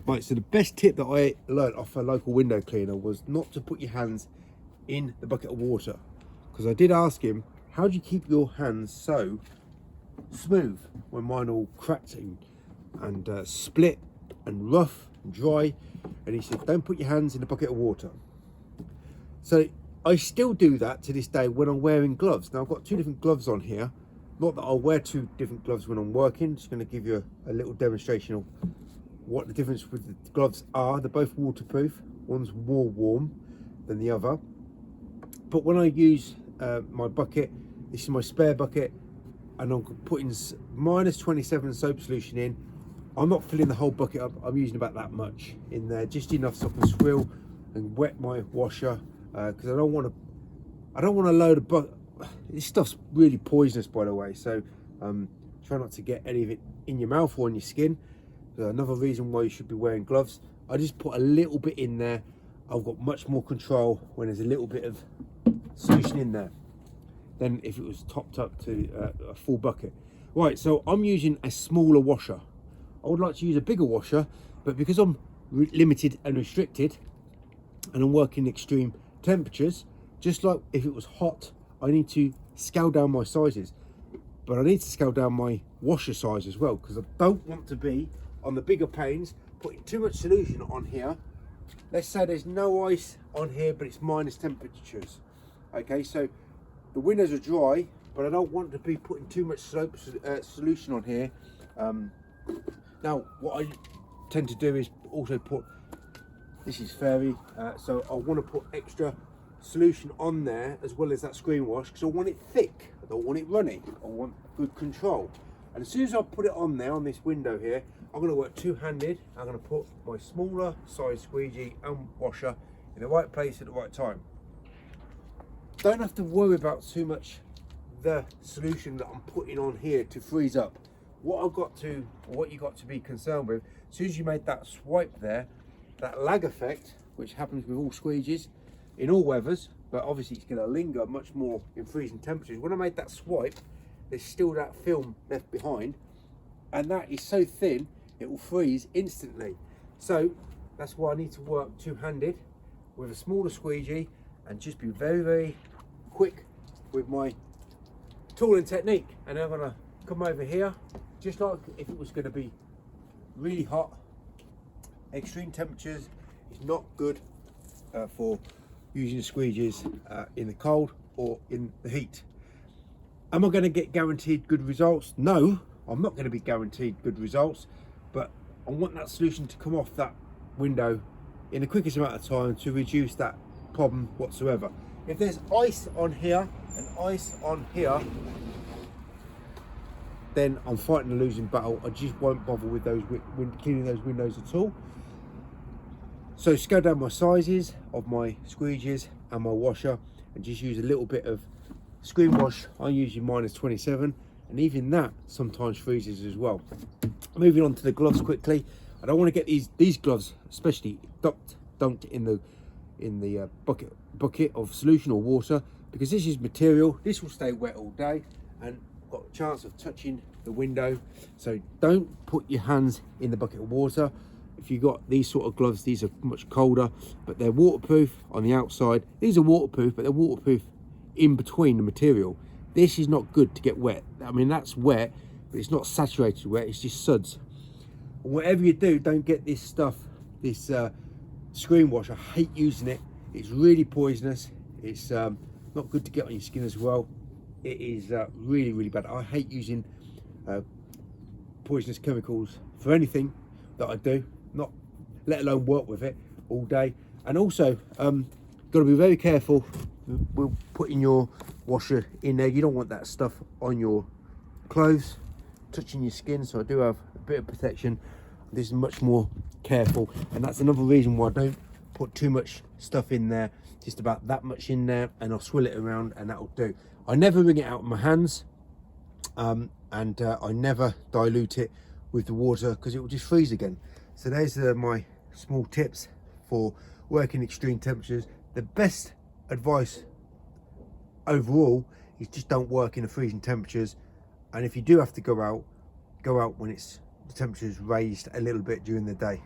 Right, so the best tip that I learned off a local window cleaner was not to put your hands in the bucket of water, because I did ask him, how do you keep your hands so smooth when mine all cracked and split and rough and dry? And he said, don't put your hands in the bucket of water. So I still do that to this day when I'm wearing gloves. Now I've got two different gloves on here. Not that I'll wear two different gloves when I'm working. Just going to give you a little demonstration of what the difference with the gloves are. They're both waterproof. One's more warm than the other. But when I use my bucket, this is my spare bucket, and I'm putting minus 27 soap solution in, I'm not filling the whole bucket up. I'm using about that much in there, just enough so I can swill and wet my washer, because I don't want to load a bucket. This stuff's really poisonous, by the way, so try not to get any of it in your mouth or on your skin. Another reason why you should be wearing gloves. I just put a little bit in there. I've got much more control when there's a little bit of solution in there than if it was topped up to a full bucket. Right, so I'm using a smaller washer. I would like to use a bigger washer, but because I'm limited and restricted and I'm working extreme temperatures, just like if it was hot, I need to scale down my sizes, but I need to scale down my washer size as well, because I don't want to be on the bigger panes putting too much solution on here. Let's say there's no ice on here, but it's minus temperatures. Okay, so the windows are dry, but I don't want to be putting too much solution on here. Now what I tend to do is also put, this is fairy, so I want to put extra solution on there as well as that screen wash, because I want it thick, I don't want it runny, I want good control. And as soon as I put it on there on this window here, I'm going to work two-handed. I'm going to put my smaller size squeegee and washer in the right place at the right time. Don't have to worry about too much the solution that I'm putting on here to freeze up. What you got to be concerned with, as soon as you made that swipe there, that lag effect, which happens with all squeegees in all weathers, but obviously it's going to linger much more in freezing temperatures. When I made that swipe, there's still that film left behind, and that is so thin it will freeze instantly. So that's why I need to work two-handed with a smaller squeegee and just be very, very quick with my tooling technique. And then I'm going to come over here, just like if it was going to be really hot. Extreme temperatures is not good for using squeegees in the cold or in the heat. Am I going to get guaranteed good results? No, I'm not going to be guaranteed good results, but I want that solution to come off that window in the quickest amount of time to reduce that problem whatsoever. If there's ice on here and ice on here, then I'm fighting a losing battle. I just won't bother with those cleaning those windows at all. So scale down my sizes of my squeegees and my washer, and just use a little bit of screen wash. I'm using minus 27, and even that sometimes freezes as well. Moving on to the gloves quickly. I don't want to get these gloves especially dunked in the bucket of solution or water, because this is material. This will stay wet all day and got a chance of touching the window. So don't put your hands in the bucket of water. If you've got these sort of gloves, these are much colder, but they're waterproof on the outside. These are waterproof, but they're waterproof in between the material. This is not good to get wet. I mean, that's wet, but it's not saturated wet, it's just suds. And whatever you do, don't get this stuff, this screen wash. I hate using it. It's really poisonous. It's not good to get on your skin as well. It is really, really bad. I hate using poisonous chemicals for anything that I do, not let alone work with it all day. And also got to be very careful with putting your washer in there. You don't want that stuff on your clothes touching your skin, so I do have a bit of protection. This is much more careful, and that's another reason why I don't put too much stuff in there, just about that much in there, and I'll swill it around and that'll do. I never wring it out with my hands, and I never dilute it with the water, because it will just freeze again. So there's my small tips for working extreme temperatures. The best advice overall is just don't work in the freezing temperatures, and if you do have to go out when the temperature's raised a little bit during the day.